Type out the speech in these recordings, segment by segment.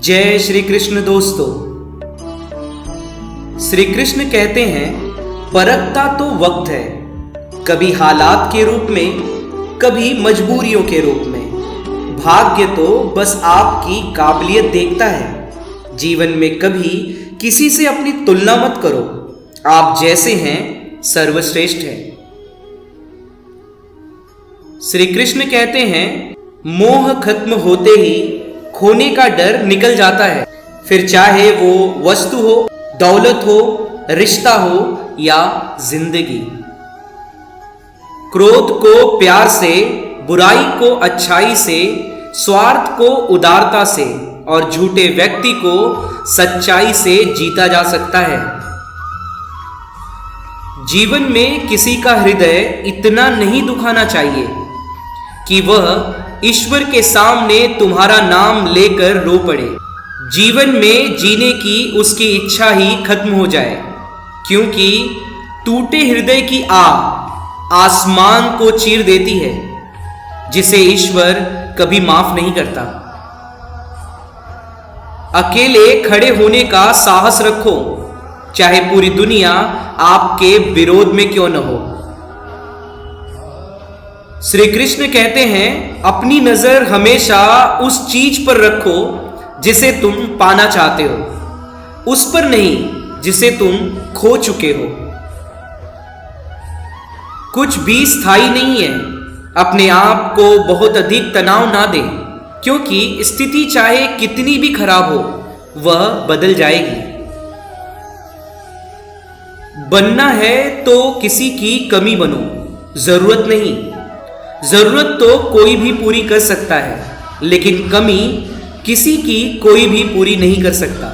जय श्री कृष्ण दोस्तों। श्री कृष्ण कहते हैं परखता तो वक्त है, कभी हालात के रूप में, कभी मजबूरियों के रूप में। भाग्य तो बस आपकी काबिलियत देखता है। जीवन में कभी किसी से अपनी तुलना मत करो, आप जैसे हैं सर्वश्रेष्ठ हैं। श्री कृष्ण कहते हैं मोह खत्म होते ही खोने का डर निकल जाता है, फिर चाहे वो वस्तु हो, दौलत हो, रिश्ता हो या जिंदगी। क्रोध को प्यार से, बुराई को अच्छाई से, स्वार्थ को उदारता से और झूठे व्यक्ति को सच्चाई से जीता जा सकता है। जीवन में किसी का हृदय इतना नहीं दुखाना चाहिए कि वह ईश्वर के सामने तुम्हारा नाम लेकर रो पड़े। जीवन में जीने की उसकी इच्छा ही खत्म हो जाए, क्योंकि टूटे हृदय की आग आसमान को चीर देती है, जिसे ईश्वर कभी माफ नहीं करता। अकेले खड़े होने का साहस रखो, चाहे पूरी दुनिया आपके विरोध में क्यों न हो। श्री कृष्ण कहते हैं अपनी नजर हमेशा उस चीज पर रखो जिसे तुम पाना चाहते हो, उस पर नहीं जिसे तुम खो चुके हो। कुछ भी स्थायी नहीं है। अपने आप को बहुत अधिक तनाव ना दें, क्योंकि स्थिति चाहे कितनी भी खराब हो वह बदल जाएगी। बनना है तो किसी की कमी बनो, जरूरत नहीं। जरूरत तो कोई भी पूरी कर सकता है, लेकिन कमी किसी की कोई भी पूरी नहीं कर सकता।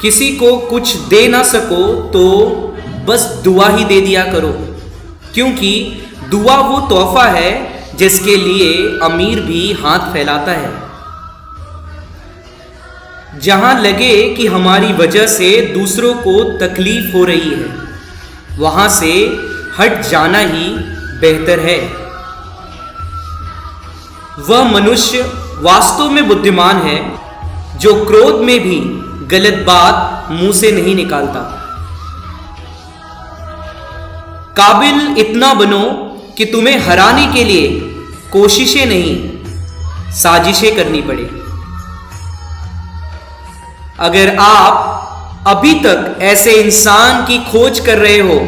किसी को कुछ दे ना सको तो बस दुआ ही दे दिया करो, क्योंकि दुआ वो तोहफा है जिसके लिए अमीर भी हाथ फैलाता है। जहां लगे कि हमारी वजह से दूसरों को तकलीफ हो रही है, वहां से हट जाना ही बेहतर है। वह मनुष्य वास्तव में बुद्धिमान है जो क्रोध में भी गलत बात मुंह से नहीं निकालता। काबिल इतना बनो कि तुम्हें हराने के लिए कोशिशें नहीं, साजिशें करनी पड़े। अगर आप अभी तक ऐसे इंसान की खोज कर रहे हो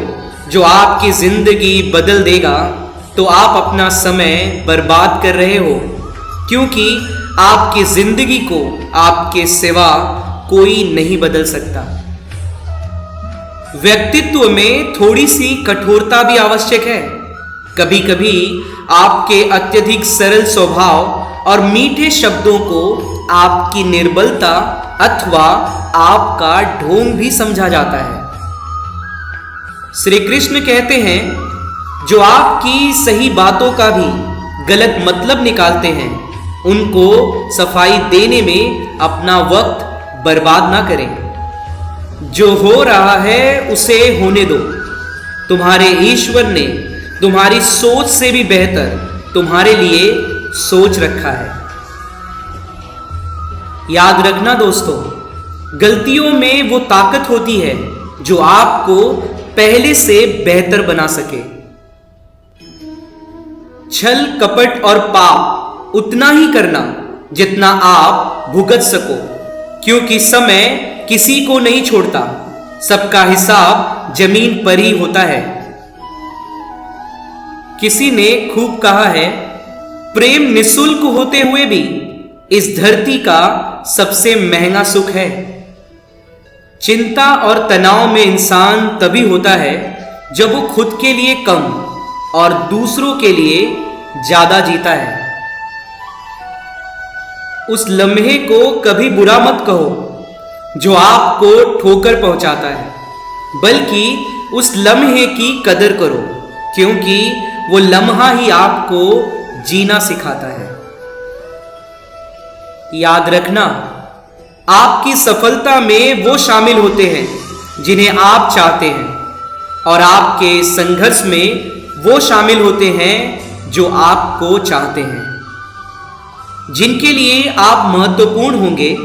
जो आपकी जिंदगी बदल देगा, तो आप अपना समय बर्बाद कर रहे हो, क्योंकि आपकी जिंदगी को आपके सिवा कोई नहीं बदल सकता। व्यक्तित्व में थोड़ी सी कठोरता भी आवश्यक है। कभी कभी आपके अत्यधिक सरल स्वभाव और मीठे शब्दों को आपकी निर्बलता अथवा आपका ढोंग भी समझा जाता है। श्री कृष्ण कहते हैं जो आपकी सही बातों का भी गलत मतलब निकालते हैं, उनको सफाई देने में अपना वक्त बर्बाद ना करें। जो हो रहा है उसे होने दो। तुम्हारे ईश्वर ने तुम्हारी सोच से भी बेहतर तुम्हारे लिए सोच रखा है। याद रखना दोस्तों, गलतियों में वो ताकत होती है जो आपको पहले से बेहतर बना सके। छल, कपट और पाप उतना ही करना जितना आप भुगत सको, क्योंकि समय किसी को नहीं छोड़ता। सबका हिसाब जमीन पर ही होता है। किसी ने खूब कहा है, प्रेम निःशुल्क होते हुए भी इस धरती का सबसे महंगा सुख है। चिंता और तनाव में इंसान तभी होता है जब वो खुद के लिए कम और दूसरों के लिए ज्यादा जीता है। उस लम्हे को कभी बुरा मत कहो जो आपको ठोकर पहुंचाता है, बल्कि उस लम्हे की कदर करो, क्योंकि वो लम्हा ही आपको जीना सिखाता है। याद रखना, आपकी सफलता में वो शामिल होते हैं जिन्हें आप चाहते हैं, और आपके संघर्ष में वो शामिल होते हैं जो आपको चाहते हैं। जिनके लिए आप महत्वपूर्ण होंगे,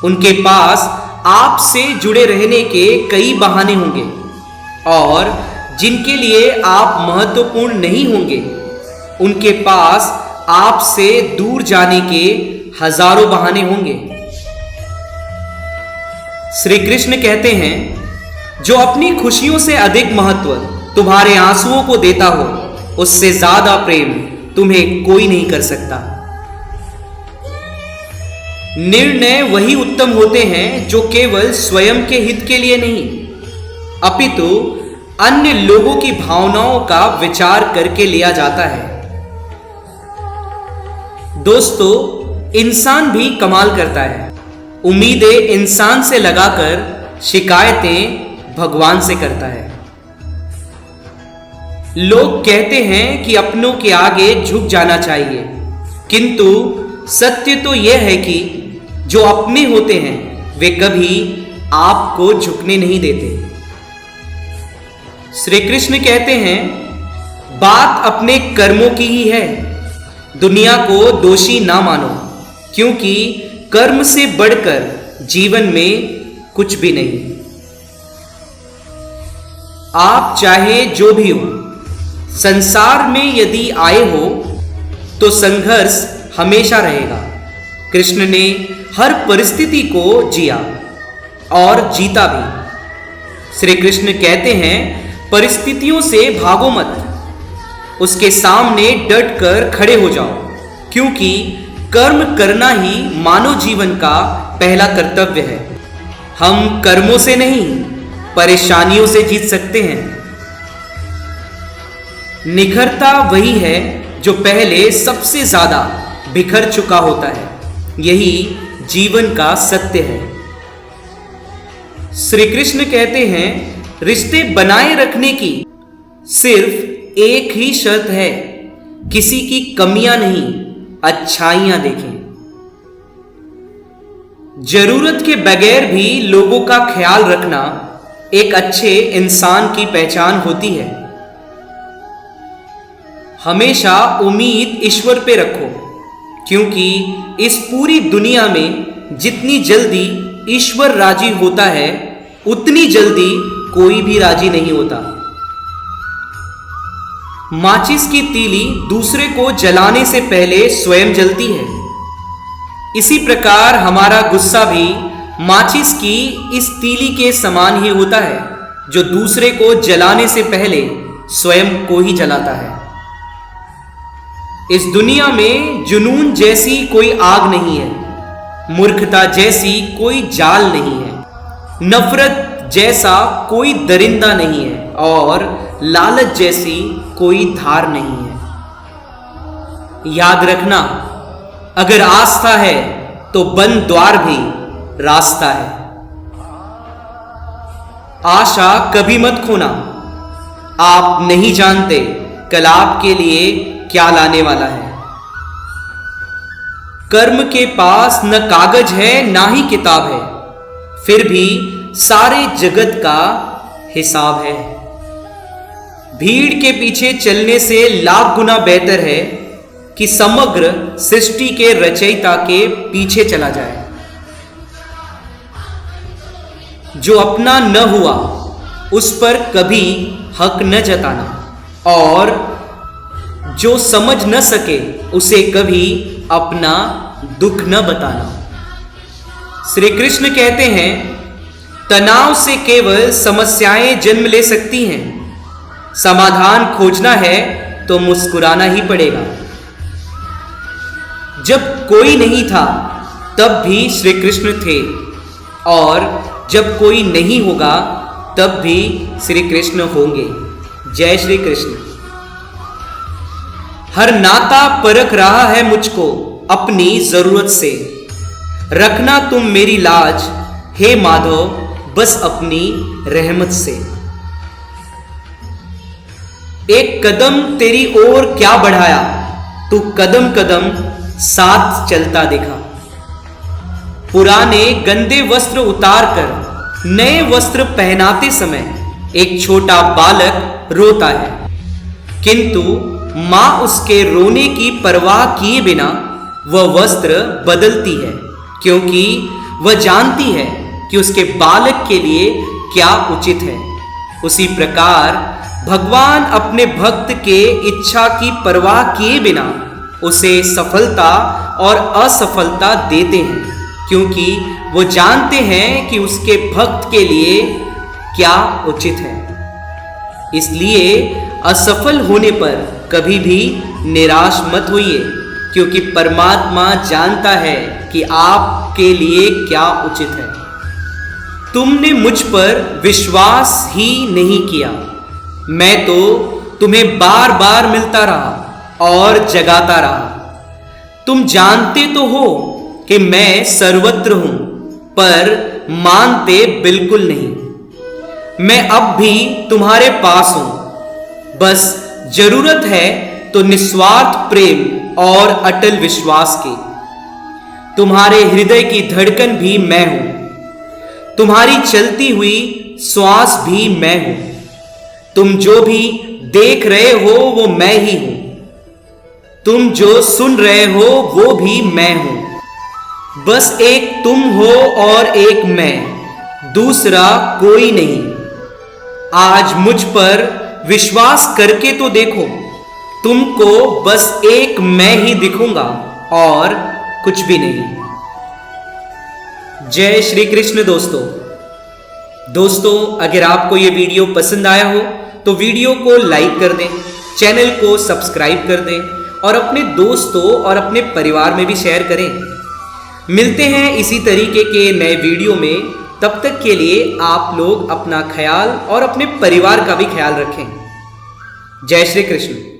उनके पास आपसे जुड़े रहने के कई बहाने होंगे, और जिनके लिए आप महत्वपूर्ण नहीं होंगे, उनके पास आपसे दूर जाने के हजारों बहाने होंगे। श्री कृष्ण कहते हैं, जो अपनी खुशियों से अधिक महत्व तुम्हारे आंसुओं को देता हो, उससे ज्यादा प्रेम तुम्हें कोई नहीं कर सकता। निर्णय वही उत्तम होते हैं जो केवल स्वयं के हित के लिए नहीं, अपितु अन्य लोगों की भावनाओं का विचार करके लिया जाता है। दोस्तों, इंसान भी कमाल करता है। उम्मीदें इंसान से लगाकर शिकायतें भगवान से करता है। लोग कहते हैं कि अपनों के आगे झुक जाना चाहिए, किंतु सत्य तो यह है कि जो अपने होते हैं वे कभी आपको झुकने नहीं देते। श्री कृष्ण कहते हैं, बात अपने कर्मों की ही है। दुनिया को दोषी ना मानो, क्योंकि कर्म से बढ़कर जीवन में कुछ भी नहीं। आप चाहे जो भी हो, संसार में यदि आए हो तो संघर्ष हमेशा रहेगा। कृष्ण ने हर परिस्थिति को जिया और जीता भी। श्री कृष्ण कहते हैं, परिस्थितियों से भागो मत, उसके सामने डट कर खड़े हो जाओ, क्योंकि कर्म करना ही मानव जीवन का पहला कर्तव्य है। हम कर्मों से नहीं, परेशानियों से जीत सकते हैं। निखरता वही है जो पहले सबसे ज्यादा बिखर चुका होता है। यही जीवन का सत्य है। श्री कृष्ण कहते हैं, रिश्ते बनाए रखने की सिर्फ एक ही शर्त है, किसी की कमियां नहीं, अच्छाइयां देखें। जरूरत के बगैर भी लोगों का ख्याल रखना एक अच्छे इंसान की पहचान होती है। हमेशा उम्मीद ईश्वर पे रखो, क्योंकि इस पूरी दुनिया में जितनी जल्दी ईश्वर राजी होता है, उतनी जल्दी कोई भी राजी नहीं होता। माचिस की तीली दूसरे को जलाने से पहले स्वयं जलती है। इसी प्रकार हमारा गुस्सा भी माचिस की इस तीली के समान ही होता है, जो दूसरे को जलाने से पहले स्वयं को ही जलाता है। इस दुनिया में जुनून जैसी कोई आग नहीं है, मूर्खता जैसी कोई जाल नहीं है, नफरत जैसा कोई दरिंदा नहीं है, और लालच जैसी कोई धार नहीं है। याद रखना, अगर आस्था है तो बंद द्वार भी रास्ता है। आशा कभी मत खोना, आप नहीं जानते कल आपके लिए क्या लाने वाला है। कर्म के पास न कागज है ना ही किताब है, फिर भी सारे जगत का हिसाब है। भीड़ के पीछे चलने से लाख गुना बेहतर है कि समग्र सृष्टि के रचयिता के पीछे चला जाए। जो अपना न हुआ उस पर कभी हक न जताना, और जो समझ न सके उसे कभी अपना दुख न बताना। श्री कृष्ण कहते हैं, तनाव से केवल समस्याएं जन्म ले सकती हैं। समाधान खोजना है तो मुस्कुराना ही पड़ेगा। जब कोई नहीं था तब भी श्री कृष्ण थे, और जब कोई नहीं होगा तब भी श्री कृष्ण होंगे। जय श्री कृष्ण। हर नाता परख रहा है मुझको अपनी जरूरत से, रखना तुम मेरी लाज हे माधव बस अपनी रहमत से। एक कदम तेरी ओर क्या बढ़ाया, तू कदम कदम साथ चलता दिखा। पुराने गंदे वस्त्र उतार कर नए वस्त्र पहनाते समय एक छोटा बालक रोता है, किंतु मां उसके रोने की परवाह किए बिना वह वस्त्र बदलती है, क्योंकि वह जानती है कि उसके बालक के लिए क्या उचित है। उसी प्रकार भगवान अपने भक्त के इच्छा की परवाह किए बिना उसे सफलता और असफलता देते हैं, क्योंकि वो जानते हैं कि उसके भक्त के लिए क्या उचित है। इसलिए असफल होने पर कभी भी निराश मत होइए, क्योंकि परमात्मा जानता है कि आपके लिए क्या उचित है। तुमने मुझ पर विश्वास ही नहीं किया, मैं तो तुम्हें बार बार मिलता रहा और जगाता रहा। तुम जानते तो हो कि मैं सर्वत्र हूं, पर मानते बिल्कुल नहीं। मैं अब भी तुम्हारे पास हूं, बस जरूरत है तो निस्वार्थ प्रेम और अटल विश्वास की। तुम्हारे हृदय की धड़कन भी मैं हूं, तुम्हारी चलती हुई श्वास भी मैं हूं। तुम जो भी देख रहे हो वो मैं ही हूं, तुम जो सुन रहे हो वो भी मैं हूं। बस एक तुम हो और एक मैं, दूसरा कोई नहीं। आज मुझ पर विश्वास करके तो देखो, तुमको बस एक मैं ही दिखूंगा और कुछ भी नहीं। जय श्री कृष्ण दोस्तों, अगर आपको ये वीडियो पसंद आया हो तो वीडियो को लाइक कर दें, चैनल को सब्सक्राइब कर दें और अपने दोस्तों और अपने परिवार में भी शेयर करें। मिलते हैं इसी तरीके के नए वीडियो में। तब तक के लिए आप लोग अपना ख्याल और अपने परिवार का भी ख्याल रखें। जय श्री कृष्ण।